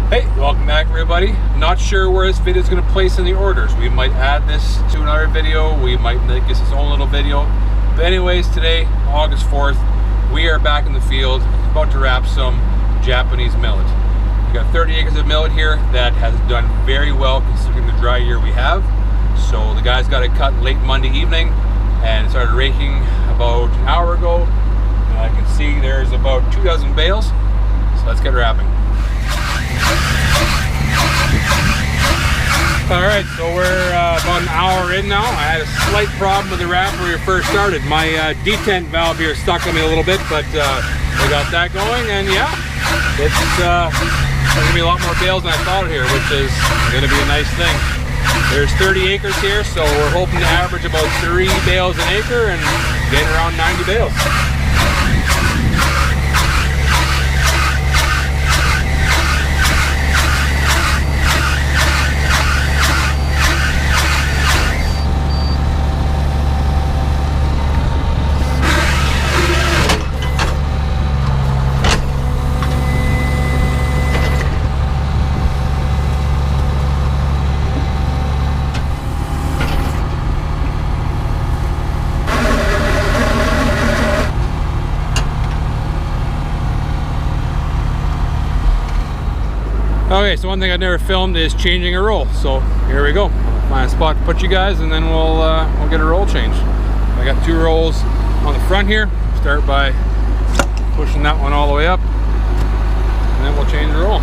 Hey, welcome back everybody. Not sure where this video is going to place in the orders. We might add this to another video. We might make this its own little video. But anyways, today, August 4th, we are back in the field, about to wrap some Japanese millet. We got 30 acres of millet here that has done very well considering the dry year we have. So the guys got it cut late Monday evening and started raking about an hour ago. And I can see there's about 2 dozen bales. So let's get wrapping. Alright, so we're about an hour in now. I had a slight problem with the wrap when we first started. My detent valve here stuck on me a little bit, but we got that going, and yeah, it's there's going to be a lot more bales than I thought here, which is going to be a nice thing. There's 30 acres here, so we're hoping to average about 3 bales an acre and getting around 90 bales. Okay, so one thing I've never filmed is changing a roll. So here we go. I'll find a spot to put you guys, and then we'll get a roll changed. I got 2 rolls on the front here. Start by pushing that one all the way up, and then we'll change the roll.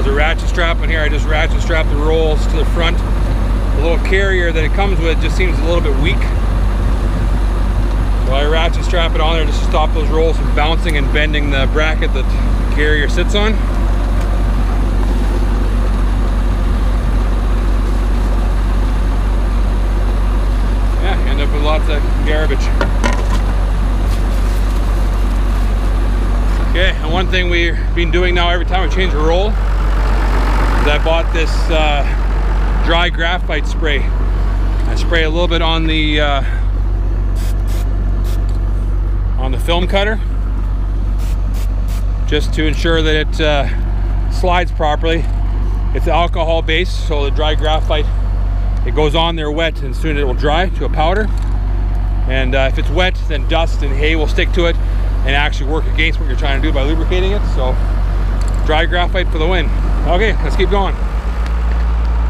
Ratchet strap in here. I just ratchet strap the rolls to the front. The little carrier that it comes with just seems a little bit weak, so I ratchet strap it on there just to stop those rolls from bouncing and bending the bracket that the carrier sits on. Yeah, end up with lots of garbage. Okay, and one thing we've been doing now every time we change a roll, I bought this dry graphite spray. I spray a little bit on the film cutter just to ensure that it slides properly. It's alcohol based, so the dry graphite, it goes on there wet and soon it will dry to a powder. And if it's wet, then dust and hay will stick to it and actually work against what you're trying to do by lubricating it. So dry graphite for the win. Okay, let's keep going.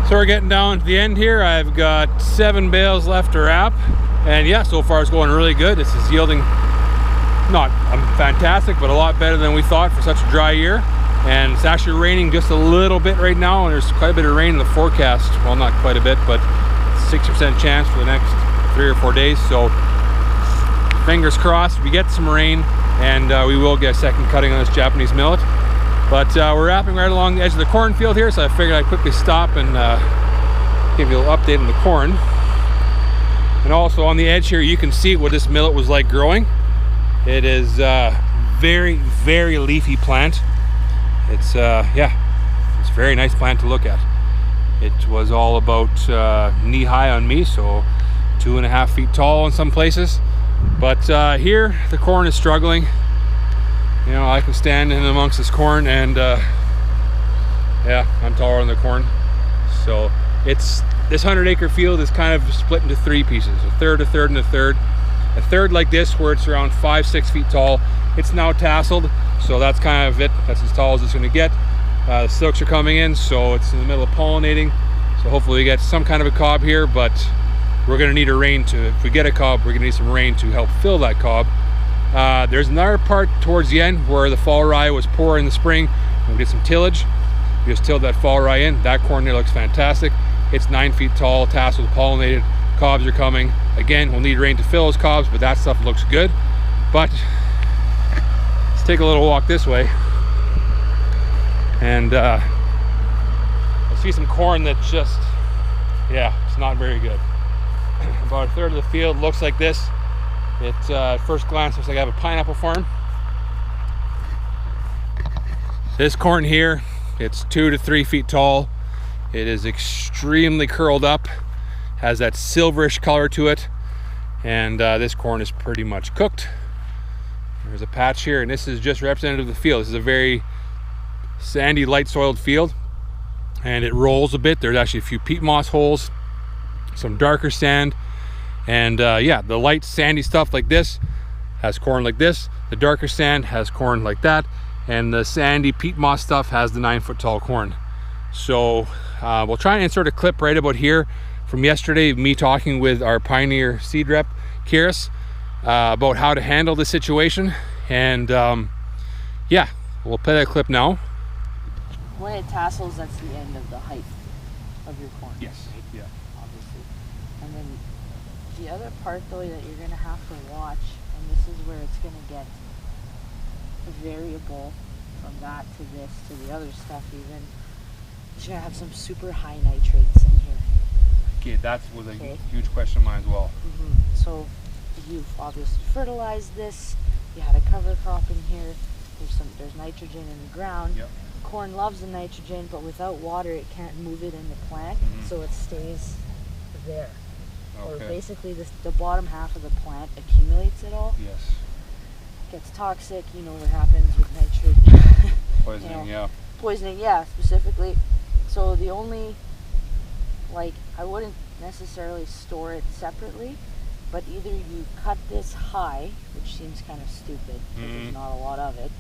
So we're getting down to the end here. I've got 7 bales left to wrap, and yeah, so far it's going really good. This is yielding not fantastic, but a lot better than we thought for such a dry year. And it's actually raining just a little bit right now, and there's quite a bit of rain in the forecast. Well, not quite a bit, but 60% chance for the next 3 or 4 days. So fingers crossed we get some rain, and we will get a second cutting on this Japanese millet. But we're wrapping right along the edge of the cornfield here, so I figured I'd quickly stop and give you a little update on the corn. And also on the edge here, you can see what this millet was like growing. It is very, very leafy plant. It's yeah, it's a very nice plant to look at. It was all about knee high on me, so 2.5 feet tall in some places. But here the corn is struggling. You know, I can stand in amongst this corn, and yeah, I'm taller than the corn. So it's, this 100-acre field is kind of split into 3 pieces: a third, a third, and a third. A third like this, where it's around 5-6 feet tall. It's now tasseled, so that's kind of it. That's as tall as it's going to get. The silks are coming in, so it's in the middle of pollinating. So hopefully we get some kind of a cob here, but we're going to need a rain to, if we get a cob, we're going to need some rain to help fill that cob. There's another part towards the end where the fall rye was poor in the spring. We did some tillage. We just tilled that fall rye in. That corn there looks fantastic. It's 9 feet tall, tasseled, pollinated. Cobs are coming. Again, we'll need rain to fill those cobs, but that stuff looks good. But let's take a little walk this way, and I see some corn that just, yeah, it's not very good. About a third of the field looks like this. It at first glance looks like I have a pineapple farm. This corn here, it's 2 to 3 feet tall. It is extremely curled up, has that silverish color to it, and this corn is pretty much cooked. There's a patch here, and this is just representative of the field. This is a very sandy, light soiled field, and it rolls a bit. There's actually a few peat moss holes, some darker sand, and yeah, the light sandy stuff like this has corn like this. The darker sand has corn like that, and the sandy peat moss stuff has the 9 foot tall corn. So we'll try and insert a clip right about here from yesterday, me talking with our Pioneer seed rep, Kiris, about how to handle the situation. And yeah, we'll play that clip now. When it tassels, that's the end of the height of your corn. Yes, right? yeah. Obviously. And then the other part though that you're gonna have to watch, and this is where it's gonna get variable from that to this to the other stuff even, is you're gonna have some super high nitrates in here. Okay, that was a huge question of mine as well. So you've obviously fertilized this, you had a cover crop in here, there's nitrogen in the ground. Yep. Corn loves the nitrogen, but without water it can't move it in the plant, so it stays there. Okay. Or basically the bottom half of the plant accumulates it all. Yes. Gets toxic, you know what happens with nitrate. Poisoning, you know, yeah. Poisoning, yeah, specifically. So the only, like, I wouldn't necessarily store it separately, but either you cut this high, which seems kind of stupid because there's not a lot of it,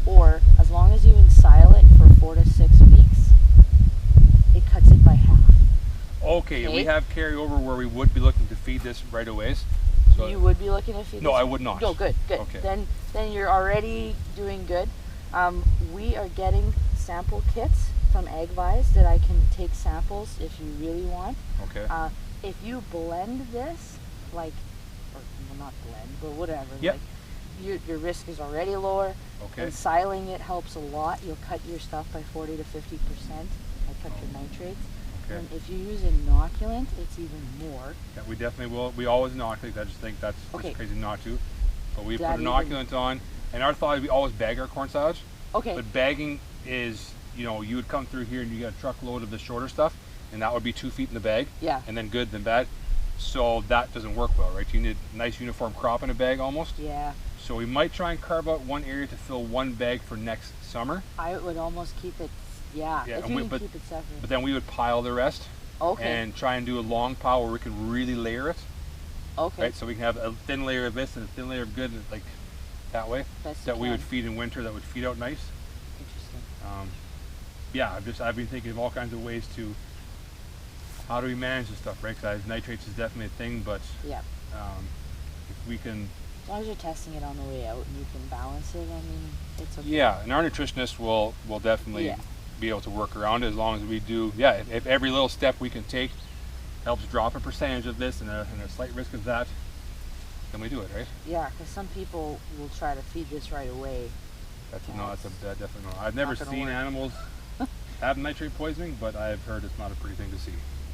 or as long as you ensile it for 4 to 6 weeks, it cuts it by half. Okay, we have carryover where we would be looking to feed this right away. So you would be looking to feed this? No, I would not. No, good. Okay. Then you're already doing good. We are getting sample kits from AgVise that I can take samples if you really want. Okay. If you blend this, like, or well, not blend, but whatever, yep. like, your risk is already lower. Okay. Ensiling it helps a lot. You'll cut your stuff by 40 to 50%. I cut your nitrates. Okay. And if you use inoculant, it's even more. Yeah, we definitely will. We always inoculate. I just think that's just crazy not to. But we put inoculant on, and our thought is we always bag our corn silage. Okay. But bagging is, you know, you would come through here and you get a truckload of the shorter stuff, and that would be 2 feet in the bag. Yeah. And then good, then bad. So that doesn't work well, right? You need a nice uniform crop in a bag almost. Yeah. So we might try and carve out one area to fill one bag for next summer. I would almost keep it, yeah if you can keep it separate. But then we would pile the rest. Okay. And try and do a long pile where we can really layer it. Okay. Right, so we can have a thin layer of this and a thin layer of good, like that way. That we would feed in winter. That would feed out nice. Interesting. Yeah, I've been thinking of all kinds of ways to, how do we manage this stuff, right? Because nitrates is definitely a thing, but yeah. If we can As long as you're testing it on the way out and you can balance it, I mean, it's okay. Yeah, and our nutritionist will definitely be able to work around it as long as we do. Yeah, if every little step we can take helps drop a percentage of this and a slight risk of that, then we do it, right? Yeah, because some people will try to feed this right away. That's definitely no. I've never seen animals have nitrate poisoning, but I've heard it's not a pretty thing to see.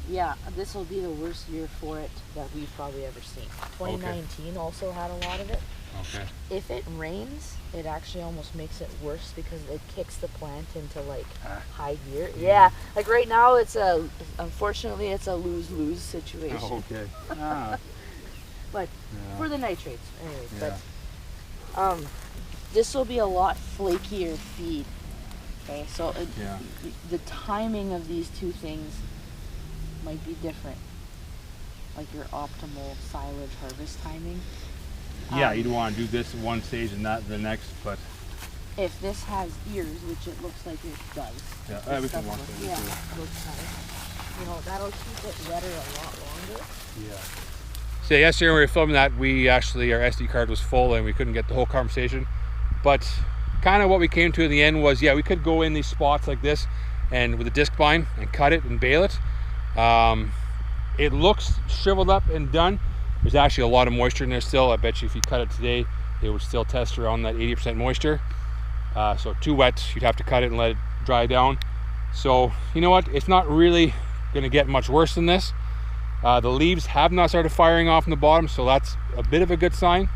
Yeah, this will be the worst year for it that we've probably ever seen. 2019 also had a lot of it. Okay. If it rains, it actually almost makes it worse because it kicks the plant into like high gear. Yeah, like right now unfortunately it's a lose-lose situation. Oh, okay. But for the nitrates, anyways. Yeah. But this will be a lot flakier feed. Okay, so the timing of these two things might be different, like your optimal silage harvest timing. Yeah, you'd want to do this at one stage and not the next, but if this has ears, which it looks like it does, everything wants to. Yeah, looks nice. You know, that'll keep it wetter a lot longer. Yeah. So yesterday when we were filming that, our SD card was full and we couldn't get the whole conversation, but kind of what we came to in the end was, we could go in these spots like this and with a disc bind and cut it and bale it. It looks shriveled up and done. There's actually a lot of moisture in there still. I bet you if you cut it today, it would still test around that 80% moisture. So too wet, you'd have to cut it and let it dry down. So you know what, it's not really going to get much worse than this. The leaves have not started firing off in the bottom, so that's a bit of a good sign.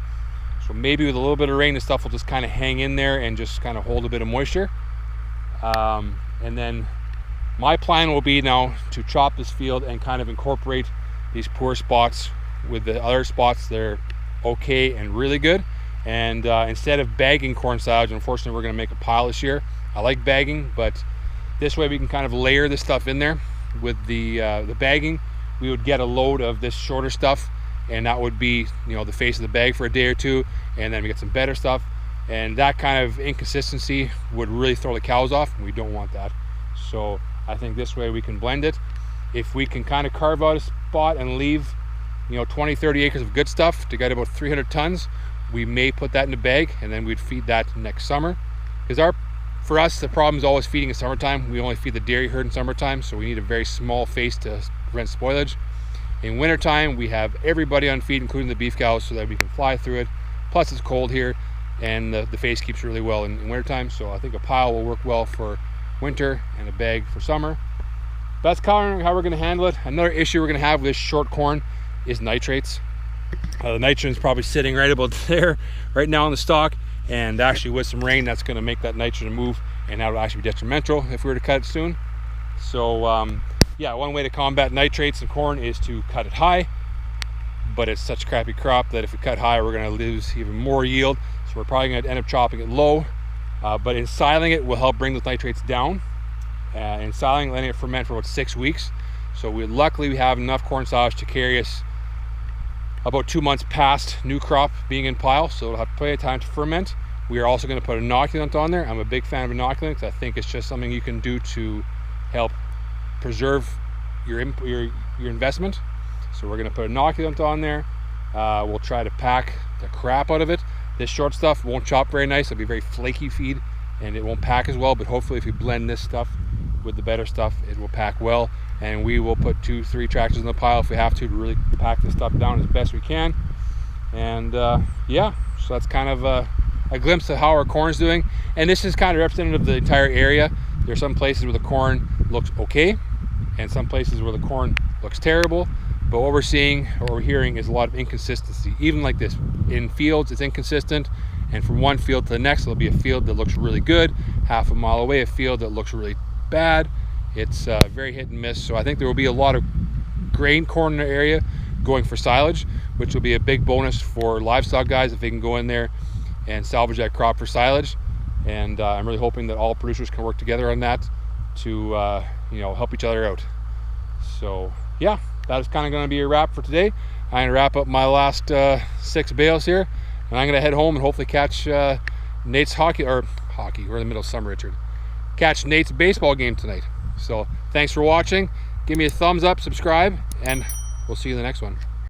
So maybe with a little bit of rain, the stuff will just kind of hang in there and just kind of hold a bit of moisture. And then my plan will be now to chop this field and kind of incorporate these poor spots with the other spots that are okay and really good. And instead of bagging corn silage, unfortunately we're going to make a pile this year. I like bagging, but this way we can kind of layer this stuff in there. With the bagging, we would get a load of this shorter stuff, and that would be, the face of the bag for a day or two, and then we get some better stuff. And that kind of inconsistency would really throw the cows off, and we don't want that. So I think this way we can blend it. If we can kind of carve out a spot and leave 20-30 acres of good stuff to get about 300 tons, we may put that in a bag and then we'd feed that next summer. Because for us, the problem is always feeding in summertime. We only feed the dairy herd in summertime, so we need a very small face to prevent spoilage. In wintertime, we have everybody on feed, including the beef cows, so that we can fly through it. Plus it's cold here, and the face keeps really well in wintertime, so I think a pile will work well for winter and a bag for summer. That's kind of how we're going to handle it. Another issue we're going to have with this short corn is nitrates. The nitrogen's probably sitting right about there right now in the stalk, and actually with some rain that's going to make that nitrogen move, and that would actually be detrimental if we were to cut it soon. So one way to combat nitrates in corn is to cut it high, but it's such a crappy crop that if we cut high we're going to lose even more yield, so we're probably going to end up chopping it low. But in siling it will help bring those nitrates down. In siling, letting it ferment for about 6 weeks. So luckily we have enough corn silage to carry us about 2 months past new crop being in pile, so it'll have plenty of time to ferment. We are also going to put inoculant on there. I'm a big fan of inoculant because I think it's just something you can do to help preserve your investment. So we're going to put inoculant on there. We'll try to pack the crap out of it. This short stuff won't chop very nice. It'll be very flaky feed and it won't pack as well, but hopefully if you blend this stuff with the better stuff, it will pack well. And we will put 2-3 tractors in the pile if we have to really pack this stuff down as best we can. And so that's kind of a glimpse of how our corn's doing. And this is kind of representative of the entire area. There are some places where the corn looks okay and some places where the corn looks terrible. But what we're seeing or we're hearing is a lot of inconsistency. Even like this, in fields it's inconsistent, and from one field to the next there'll be a field that looks really good, half a mile away a field that looks really bad. It's very hit and miss. So I think there will be a lot of grain corn in the area going for silage, which will be a big bonus for livestock guys if they can go in there and salvage that crop for silage. And I'm really hoping that all producers can work together on that to help each other out. So yeah, that is kind of going to be a wrap for today. I'm going to wrap up my last 6 bales here, and I'm going to head home and hopefully catch Nate's hockey. We're in the middle of summer, Richard. Catch Nate's baseball game tonight. So thanks for watching. Give me a thumbs up, subscribe, and we'll see you in the next one.